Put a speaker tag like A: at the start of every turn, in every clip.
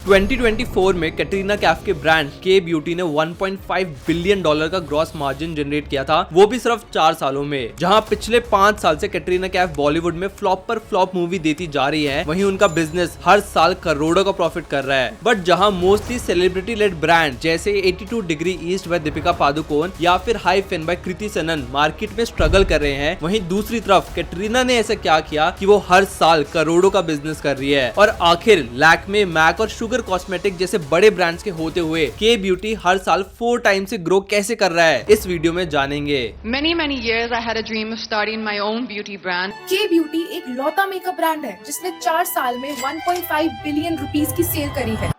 A: 2024 में कैटरीना कैफ के ब्रांड के ब्यूटी ने 1.5 बिलियन डॉलर का ग्रॉस मार्जिन जनरेट किया था, वो भी सिर्फ 4 सालों में। जहां पिछले 5 साल से कैटरीना कैफ बॉलीवुड में फ्लॉप पर फ्लॉप मूवी देती जा रही है, वहीं उनका बिजनेस हर साल करोड़ों का प्रॉफिट कर रहा है। बट जहां मोस्टली सेलिब्रिटी लेड ब्रांड जैसे 82 degree east by Deepika Padukone या फिर हाई फेन बाय कृति सनन मार्केट में स्ट्रगल कर रहे हैं, वहीं दूसरी तरफ कैटरीना ने ऐसा क्या किया कि वो हर साल करोड़ों का बिजनेस कर रही है। और आखिर लैक्मे, मैक और शुगर कॉस्मेटिक जैसे बड़े ब्रांड्स के होते हुए के ब्यूटी हर साल 4 टाइम से ग्रो कैसे कर रहा है, इस वीडियो में जानेंगे।
B: Many years I had a dream of starting my own beauty brand.
C: के ब्यूटी एक लौता मेकअप ब्रांड है जिसने 4 साल में 1.5 बिलियन रुपीस की सेल करी है।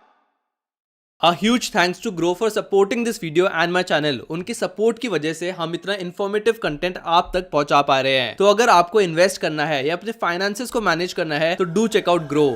A: A huge thanks to Grow for supporting this video and my channel। उनकी सपोर्ट की वजह से हम इतना इन्फॉर्मेटिव कंटेंट आप तक पहुंचा पा रहे हैं। तो अगर आपको इन्वेस्ट करना है या अपने फाइनेंसेस को मैनेज करना है तो डू चेक आउट ग्रो।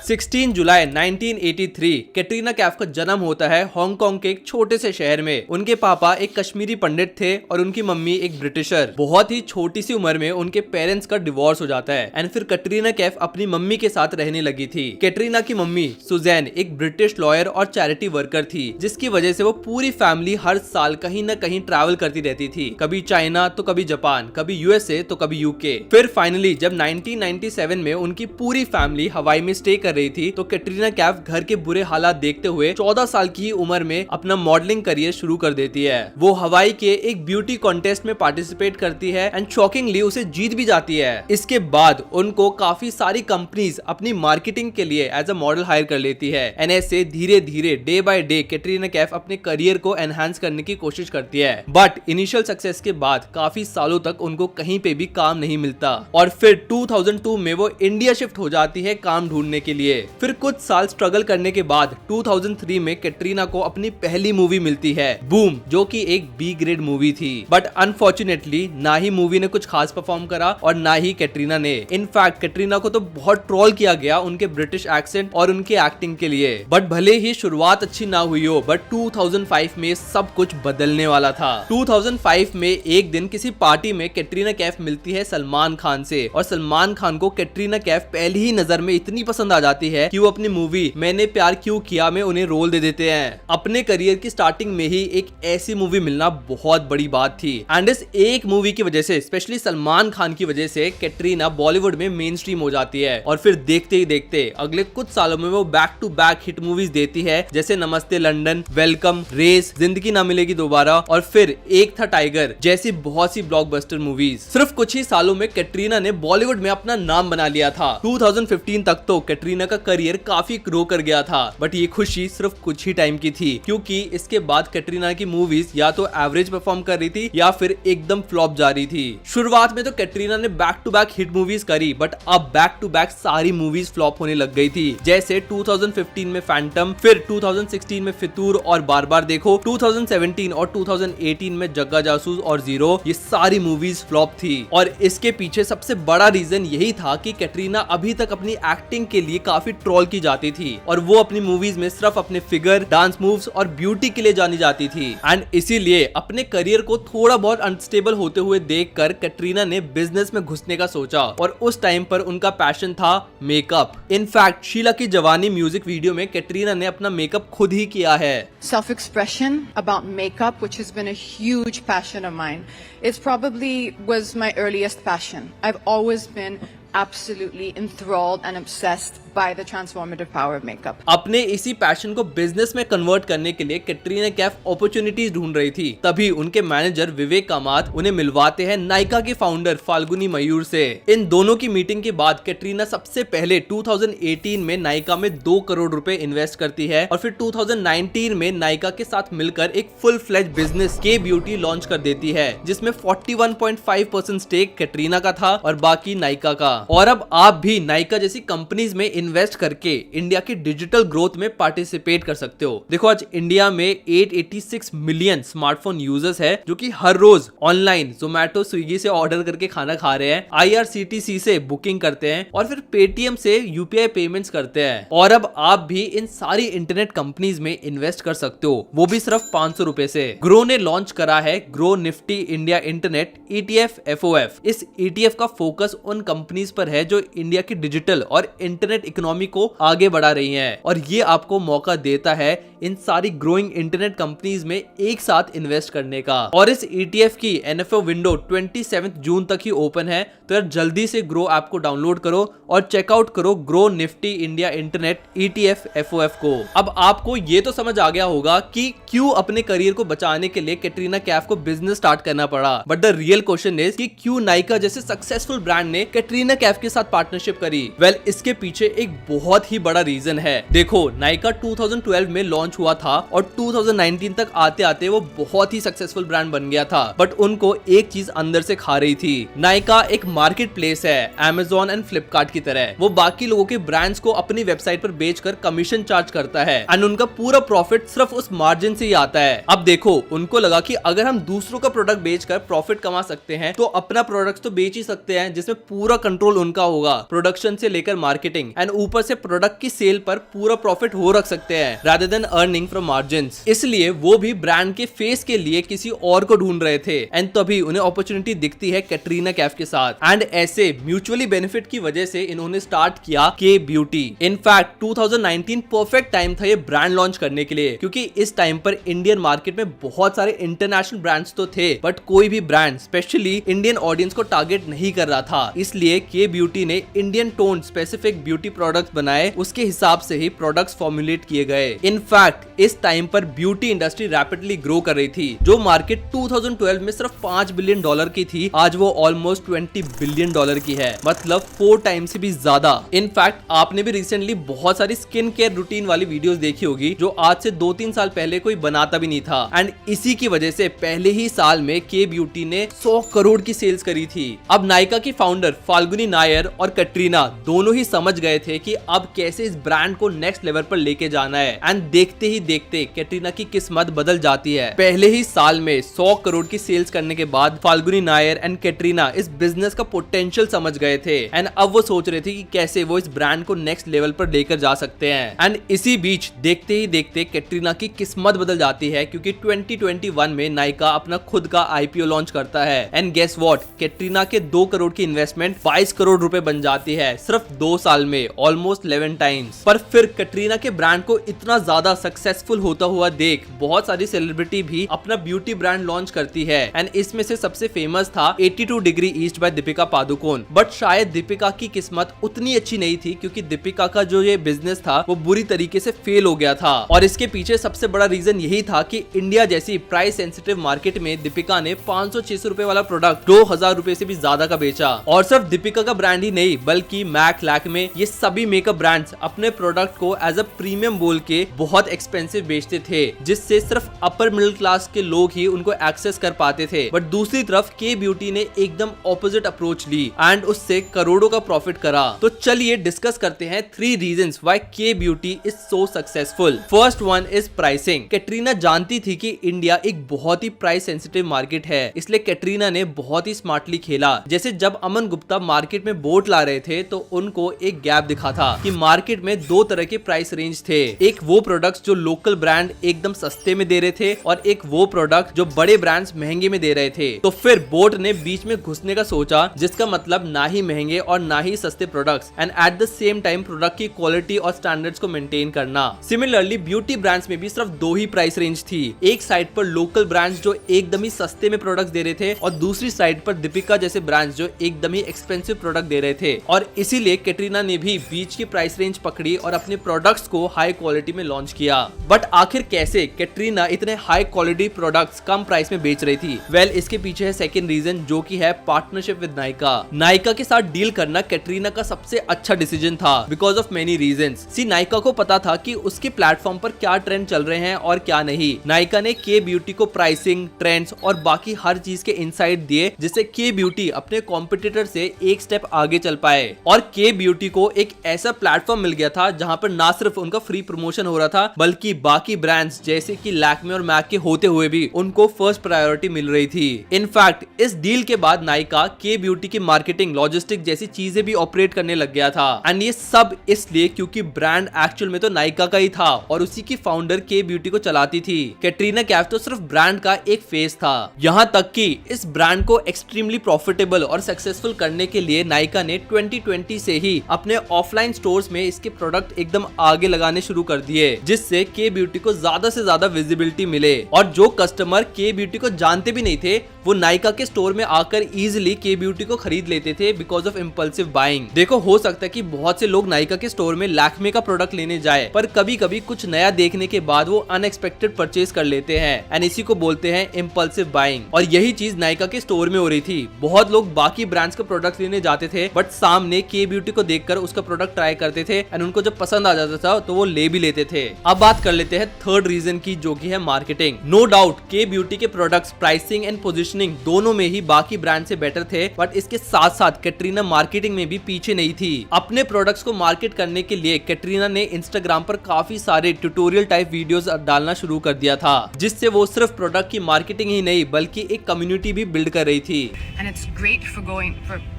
A: 16 जुलाई 1983 कैटरीना कैफ का जन्म होता है हांगकांग के एक छोटे से शहर में। उनके पापा एक कश्मीरी पंडित थे और उनकी मम्मी एक ब्रिटिशर। बहुत ही छोटी सी उम्र में उनके पेरेंट्स का डिवोर्स हो जाता है एंड फिर कैटरीना कैफ अपनी मम्मी के साथ रहने लगी थी। कैटरीना की मम्मी सुजैन एक ब्रिटिश लॉयर और चैरिटी वर्कर थी, जिसकी वजह से वो पूरी फैमिली हर साल कहीं न कहीं ट्रैवल करती रहती थी, कभी चाइना तो कभी जापान, कभी यूएसए तो कभी यूके। फिर फाइनली जब 1997 में उनकी पूरी फैमिली हवाई में स्टे कर रही थी तो कैटरीना कैफ घर के बुरे हालात देखते हुए 14 साल की उम्र में अपना मॉडलिंग करियर शुरू कर देती है। वो हवाई के एक ब्यूटी कॉन्टेस्ट में पार्टिसिपेट करती है एंड शॉकिंगली उसे जीत भी जाती है। इसके बाद उनको काफी सारी कंपनीज अपनी मार्केटिंग के लिए एज अ मॉडल हायर कर लेती है एंड ऐसे धीरे धीरे day by day Katrina Kaif अपने करियर को एनहांस करने की कोशिश करती है। बट इनिशियल सक्सेस के बाद काफी सालों तक उनको कहीं पे भी काम नहीं मिलता और फिर 2002 में वो इंडिया शिफ्ट हो जाती है काम ढूंढने के लिए। फिर कुछ साल स्ट्रगल करने के बाद 2003 में कैटरीना को अपनी पहली मूवी मिलती है, बूम, जो कि एक बी ग्रेड मूवी थी। बट अनफॉर्चुनेटली ना ही मूवी ने कुछ खास परफॉर्म करा और ना ही कैटरीना ने। इनफैक्ट कैटरीना को तो बहुत ट्रोल किया गया उनके ब्रिटिश एक्सेंट और उनके एक्टिंग के लिए। बट भले ही शुरुआत अच्छी ना हुई हो, बट 2005 में सब कुछ बदलने वाला था। 2005 में एक दिन किसी पार्टी में कैटरीना कैफ मिलती है सलमान खान से और सलमान खान को कैटरीना कैफ पहली ही नजर में इतनी पसंद आ जाती है कि वो अपनी मूवी मैंने प्यार क्यों किया में उन्हें रोल दे देते हैं। अपने करियर की स्टार्टिंग में ही एक ऐसी मूवी मिलना बहुत बड़ी बात थी एंड इस एक मूवी की वजह से, स्पेशली सलमान खान की वजह से, कैटरीना बॉलीवुड में मेन स्ट्रीम हो जाती है। और फिर देखते ही देखते अगले कुछ सालों में वो back to back hit movies देती है, जैसे नमस्ते लंदन, वेलकम, रेस, जिंदगी ना मिलेगी दोबारा और फिर एक था टाइगर जैसी बहुत सी ब्लॉकबस्टर मूवीज। सिर्फ कुछ ही सालों में कैटरीना ने बॉलीवुड में अपना नाम बना लिया था। 2015 तक तो कैटरीना का करियर काफी ग्रो कर गया था, बट ये खुशी सिर्फ कुछ ही टाइम की थी, क्योंकि इसके बाद कैटरीना की मूवीज या तो एवरेज परफॉर्म कर रही थी या फिर एकदम फ्लॉप जा रही थी। शुरुआत में तो कैटरीना ने back to back hit movies करी, बट अब बैक टू बैक सारी मूवीज फ्लॉप होने लग गई थी, जैसे 2015 में फैंटम, फिर 2016 में फितूर और बार बार देखो, 2017 और 2018 में जग्गा जासूस और जीरो, ये सारी मूवीज फ्लॉप थी। और इसके पीछे सबसे बड़ा रीजन यही था कि कैटरीना अभी तक अपनी एक्टिंग के लिए काफी ट्रोल की जाती थी और वो अपनी मूवीज में सिर्फ अपने फिगर, डांस मूव्स और ब्यूटी के लिए जानी जाती थी एंड इसीलिए अपने करियर को थोड़ा बहुत अनस्टेबल होते हुए देखकर कैटरीना ने बिजनेस में घुसने का सोचा और उस टाइम पर उनका पैशन था मेकअप। इनफैक्ट शीला की जवानी म्यूजिक वीडियो में कैटरीना ने अपना मेकअप खुद ही किया है।
B: Self-expression about makeup, which has been a huge passion of mine. It probably was my earliest passion. I've always been absolutely enthralled and obsessed by the transformative power of makeup.
A: अपने इसी passion को business में convert करने के लिए Katrina Kaif opportunities ढूंढ रही थी। तभी उनके मैनेजर विवेक कामत उन्हें मिलवाते हैं नायका के फाउंडर फाल्गुनी मयूर से। इन दोनों की मीटिंग के बाद कैटरीना सबसे पहले 2018 में नायका में 2 करोड़ रुपए इन्वेस्ट करती है और फिर 2019 में नायका के साथ मिलकर एक फुल फ्लेज बिजनेस के ब्यूटी लॉन्च कर देती है, जिसमें 41.5% स्टेक कैटरीना का था और बाकी नायका का। और अब आप भी नायका जैसी कंपनीज में इन्वेस्ट करके इंडिया की डिजिटल ग्रोथ में पार्टिसिपेट कर सकते हो। देखो आज इंडिया में 886 मिलियन स्मार्टफोन यूजर्स है जो कि हर रोज ऑनलाइन जोमेटो, स्विगी से ऑर्डर करके खाना खा रहे हैं, IRCTC से बुकिंग करते हैं और फिर पेटीएम से UPI पेमेंट्स करते हैं। और अब आप भी इन सारी इंटरनेट कंपनीज में इन्वेस्ट कर सकते हो, वो भी सिर्फ 500 रुपए से। ग्रो ने लॉन्च करा है grow Nifty India internet ETF FOF। इस ETF का फोकस उन कंपनीज कंपनीज पर है जो इंडिया की डिजिटल और इंटरनेट इकोनॉमी को आगे बढ़ा रही हैं, और ये आपको मौका देता है इन सारी ग्रोइंग इंटरनेट कंपनीज में एक साथ इन्वेस्ट करने का। और इस ETF की NFO विंडो 27 जून तक ही ओपन है, तो यार जल्दी से ग्रो ऐप को डाउनलोड करो और चेकआउट करो grow Nifty India internet ETF FOF को। अब आपको ये तो समझ आ गया होगा कि क्यों अपने करियर को बचाने के लिए कैटरीना कैफ को बिजनेस स्टार्ट करना पड़ा, but the real question is कि क्यों नाइका जैसे सक्सेसफुल ब्रांड ने कैटरीना कैफ के साथ पार्टनरशिप करी। वेल, इसके पीछे एक बहुत ही बड़ा रीजन है। देखो, नाइका 2012 में लॉन्च हुआ था और 2019 तक आते आते वो बहुत ही सक्सेसफुल ब्रांड बन गया था, बट उनको एक चीज अंदर से खा रही थी। नाइका एक मार्केट प्लेस है, Amazon एंड फ्लिपकार्ट की तरह। वो बाकी लोगों के ब्रांड्स को अपनी वेबसाइट पर बेचकर कमीशन चार्ज करता है एंड उनका पूरा प्रॉफिट सिर्फ उस मार्जिन से ही आता है। अब देखो, उनको लगा कि अगर हम दूसरों का प्रोडक्ट बेचकर प्रॉफिट कमा सकते हैं तो अपना प्रोडक्ट तो बेच ही सकते हैं, जिसमें पूरा कंट्रोल उनका होगा, प्रोडक्शन से लेकर मार्केटिंग, एंड ऊपर से प्रोडक्ट की सेल पर पूरा प्रॉफिट हो रख सकते हैं rather than earning from margins. इसलिए वो भी ब्रांड के फेस के लिए किसी और को ढूंढ रहे थे एंड तभी उन्हें अपॉर्चुनिटी दिखती है कैटरीना कैफ के साथ, एंड ऐसे म्यूचुअली बेनिफिट की वजह से इन्होंने स्टार्ट किया के ब्यूटी। इनफैक्ट 2019 परफेक्ट टाइम था ये ब्रांड लॉन्च करने के लिए, क्योंकि इस टाइम पर इंडियन मार्केट में बहुत सारे इंटरनेशनल ब्रांड्स तो थे, बट कोई भी ब्रांड स्पेशली इंडियन ऑडियंस को टारगेट नहीं कर रहा था। इसलिए के ब्यूटी ने Indian tone specific beauty products बनाए, उसके हिसाब से ही प्रोडक्ट्स फॉर्मुलेट किए गए। इनफैक्ट इस टाइम पर ब्यूटी इंडस्ट्री रैपिडली ग्रो कर रही थी। जो मार्केट 2012 में सिर्फ $5 बिलियन की थी, आज वो ऑलमोस्ट $20 बिलियन की है, मतलब 4 टाइम्स से भी ज्यादा। इनफैक्ट आपने भी रिसेंटली बहुत सारी स्किन केयर रूटीन वाली वीडियोस देखी होगी जो आज से 2-3 साल पहले कोई बनाता भी नहीं था, एंड इसी की वजह से पहले ही साल में के ब्यूटी ने 100 करोड़ की सेल्स करी थी। अब नाइका की फाउंडर फाल्गुनी नायर और कैटरीना दोनों ही समझ गए थे कि अब कैसे इस ब्रांड को नेक्स्ट लेवल पर लेके जाना है, एंड देखते ही देखते कैटरीना की किस्मत बदल जाती है। पहले ही साल में 100 करोड़ की सेल्स करने के बाद फाल्गुनी नायर एंड कैटरीना इस बिजनेस का पोटेंशियल समझ गए थे, एंड अब वो सोच रहे थे कि कैसे वो इस ब्रांड को नेक्स्ट लेवल पर लेकर जा सकते हैं। एंड इसी बीच देखते ही देखते कैटरीना की किस्मत बदल जाती है, क्योंकि 2021 में नाइका अपना खुद का IPO लॉन्च करता है, एंड गेस व्हाट, कैटरीना के 2 करोड़ की इन्वेस्टमेंट 22 करोड़ रुपए बन जाती है सिर्फ 2 साल में, ऑलमोस्ट 11 टाइम्स। पर फिर कैटरीना के ब्रांड को इतना ज्यादा सक्सेसफुल होता हुआ देख बहुत सारी सेलिब्रिटी भी अपना ब्यूटी ब्रांड लॉन्च करती है, एंड इसमें से सबसे फेमस था 82 degree east by Deepika Padukone. But शायद दीपिका की किस्मत उतनी अच्छी नहीं थी, क्योंकि दीपिका का जो ये बिजनेस था वो बुरी तरीके से फेल हो गया था, और इसके पीछे सबसे बड़ा रीजन यही था कि इंडिया जैसी प्राइस सेंसिटिव मार्केट में दीपिका ने 500-600 रुपए वाला प्रोडक्ट 2000 रुपए से भी ज्यादा का बेचा। और सिर्फ दीपिका का ब्रांड ही नहीं, बल्कि मैक, लैक्मे, ये सभी मेकअप ब्रांड्स अपने प्रोडक्ट को एज अ प्रीमियम बोल के बहुत एक्सपेंसिव बेचते थे, जिससे सिर्फ अपर मिडिल क्लास के लोग ही उनको एक्सेस कर पाते थे। बट दूसरी तरफ के ब्यूटी ने एकदम ऑपोजिट अप्रोच ली एंड उससे करोड़ों का प्रॉफिट करा। तो चलिए डिस्कस करते हैं 3 रीजंस व्हाई के beauty is so successful. First one is pricing. Katrina जानती थी कि इंडिया एक बहुत ही प्राइस सेंसिटिव मार्केट है, इसलिए कैटरीना ने बहुत ही स्मार्टली खेला। जैसे जब अमन गुप्ता मार्केट में बोट ला रहे थे तो उनको एक गैप दिखा था कि मार्केट में 2 तरह के प्राइस रेंज थे, एक वो प्रोडक्ट्स जो लोकल ब्रांड एकदम सस्ते में दे रहे थे और एक वो प्रोडक्ट जो बड़े ब्रांड्स महंगे में दे रहे थे। तो फिर बोट ने बीच में घुसने का सोचा, जिसका मतलब ना ही महंगे और ना ही सस्ते products, and at the same time product की क्वालिटी और स्टैंडर्ड्स को मेंटेन करना। सिमिलरली ब्यूटी ब्रांड्स में भी सिर्फ 2 ही प्राइस रेंज थी, एक साइड पर लोकल ब्रांड्स जो एकदम ही सस्ते में प्रोडक्ट्स दे रहे थे और दूसरी साइड पर दीपिका जैसे ब्रांड्स जो एकदम ही एक्सपेंसिव प्रोडक्ट दे रहे थे। और इसीलिए कैटरीना ने भी बीच की प्राइस रेंज पकड़ी और अपने प्रोडक्ट्स को हाई क्वालिटी में लॉन्च किया। बट आखिर कैसे कैटरीना इतने हाई क्वालिटी प्रोडक्ट्स कम प्राइस में बेच रही थी? वेल, इसके पीछे है सेकंड रीजन, जो कि है पार्टनरशिप विद नाइका। नाइका के साथ डील करना कैटरीना का सबसे अच्छा डिसीजन था बिकॉज ऑफ मेनी रीजंस। सी, नाइका को पता था कि उसके प्लेटफॉर्म पर क्या ट्रेंड चल रहे हैं और क्या नहीं। नाइका ने के ब्यूटी को प्राइसिंग, ट्रेंड्स और बाकी हर चीज के इनसाइट दिए, जिससे के ब्यूटी अपने कॉम्पिटिटर से एक स्टेप आगे चल पाए। और के ब्यूटी को एक ऐसा प्लेटफॉर्म मिल गया था जहां पर ना सिर्फ उनका फ्री प्रमोशन हो रहा था, बल्कि बाकी ब्रांड्स जैसे कि लैक्मे और मैक के होते हुए भी उनको फर्स्ट प्रायोरिटी मिल रही थी। इनफैक्ट इस डील के बाद नायका के ब्यूटी की मार्केटिंग, लॉजिस्टिक जैसी चीजें भी ऑपरेट करने लग गया था। एंड ये सब इसलिए क्योंकि ब्रांड एक्चुअल में तो नायका का ही था और उसी की फाउंडर के ब्यूटी को चलाती थी। कैटरीना कैफ तो सिर्फ ब्रांड का एक फेस था। यहाँ तक कि इस ब्रांड को एक्सट्रीमली प्रॉफिटेबल और सक्सेसफुल करने के लिए नायका ने 2020 से ही अपने ऑफलाइन स्टोर्स में इसके प्रोडक्ट एकदम आगे लगाने शुरू कर दिए, जिससे के ब्यूटी को ज्यादा से ज्यादा विजिबिलिटी मिले। और जो कस्टमर के ब्यूटी को जानते भी नहीं थे वो नायका के स्टोर में आकर इजिली के ब्यूटी को खरीद लेते थे बिकॉज ऑफ इम्पल्सिव बाइंग। देखो, हो सकता है कि बहुत से लोग नायका के स्टोर में लैक्मे का प्रोडक्ट लेने जाए, पर कभी कभी कुछ नया देखने के बाद वो अनएक्सपेक्टेड परचेज कर लेते हैं एंड इसी को बोलते हैं इम्पल्सिव बाइंग। और यही चीज नायका के स्टोर में हो रही थी। बहुत लोग बाकी ब्रांड्स के प्रोडक्ट लेने जाते थे बट सामने के ब्यूटी को देखकर उसका प्रोडक्ट ट्राई करते थे एंड उनको जब पसंद आ जाता था तो वो ले भी लेते थे। अब बात कर लेते हैं थर्ड रीजन की, जो की है मार्केटिंग। नो डाउट के ब्यूटी के प्रोडक्ट्स, प्राइसिंग एंड पोजीशनिंग दोनों में ही बाकी ब्रांड से बेटर थे, बट इसके साथ साथ कैटरीना मार्केटिंग में भी पीछे नहीं थी। अपने प्रोडक्ट्स को मार्केट करने के लिए कैटरीना ने इंस्टाग्राम पर काफी सारे ट्यूटोरियल टाइप वीडियोस डालना शुरू कर दिया था, जिससे वो सिर्फ प्रोडक्ट की मार्केटिंग ही नहीं बल्कि एक कम्युनिटी भी बिल्ड कर रही थी।
B: And it's great for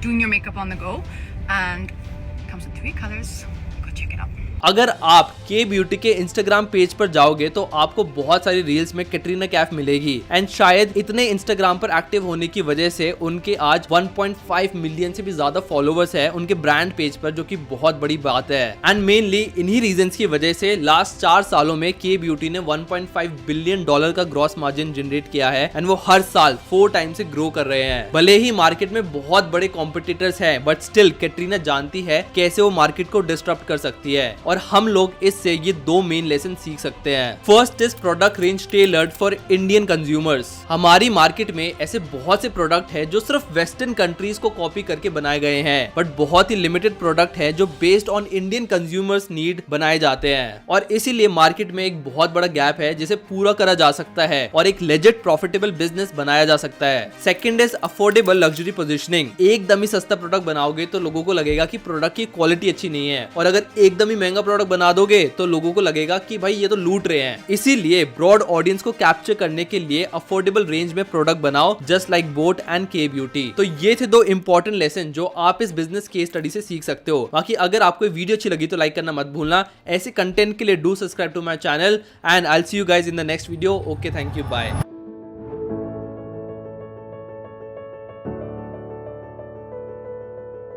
B: doing your makeup on the go, and it comes in 3 colors. Go check it out.
A: अगर आप के ब्यूटी के इंस्टाग्राम पेज पर जाओगे तो आपको बहुत सारी रील्स में कैटरीना कैफ मिलेगी एंड शायद इतने इंस्टाग्राम पर एक्टिव होने की वजह से उनके आज 1.5 मिलियन से भी ज्यादा फॉलोवर्स है उनके ब्रांड पेज पर, जो कि बहुत बड़ी बात है। एंड मेनली इन्हीं रीजंस की वजह से लास्ट 4 सालों में के ब्यूटी ने $1.5 बिलियन का ग्रॉस मार्जिन जनरेट किया है एंड वो हर साल 4 टाइम से ग्रो कर रहे हैं। भले ही मार्केट में बहुत बड़े कॉम्पिटिटर्स हैं बट स्टिल कैटरीना जानती है कैसे वो मार्केट को डिस्टर्ब कर सकती है और हम लोग इससे ये 2 मेन लेसन सीख सकते हैं। First is product range tailored for Indian consumers. हमारी मार्केट में ऐसे बहुत से प्रोडक्ट है जो सिर्फ वेस्टर्न कंट्रीज को कॉपी करके बनाए गए हैं, बट बहुत ही लिमिटेड प्रोडक्ट है जो based on Indian consumers need बनाए जाते हैं। और इसीलिए मार्केट में एक बहुत बड़ा गैप है जिसे पूरा करा जा सकता है और एक लेजिट प्रॉफिटेबल बिजनेस बनाया जा सकता है। Second is affordable luxury positioning. एकदम ही सस्ता प्रोडक्ट बनाओगे तो लोगों को लगेगा कि प्रोडक्ट की क्वालिटी अच्छी नहीं है, और अगर एकदम ही महंगा प्रोडक्ट बना दोगे तो लोगों को लगेगा कि भाई ये तो लूट रहे हैं। इसीलिए ब्रॉड ऑडियंस को कैप्चर करने के लिए अफोर्डेबल रेंज में प्रोडक्ट बनाओ, जस्ट लाइक बोट एंड के ब्यूटी। तो ये थे 2 इंपॉर्टेंट लेसन जो आप इस बिजनेस केस स्टडी से सीख सकते हो। बाकी अगर आपको वीडियो अच्छी लगी तो लाइक करना मत भूलना। ऐसे कंटेंट के लिए do subscribe to my channel and I will see you guys in the next video. Okay, thank you, bye.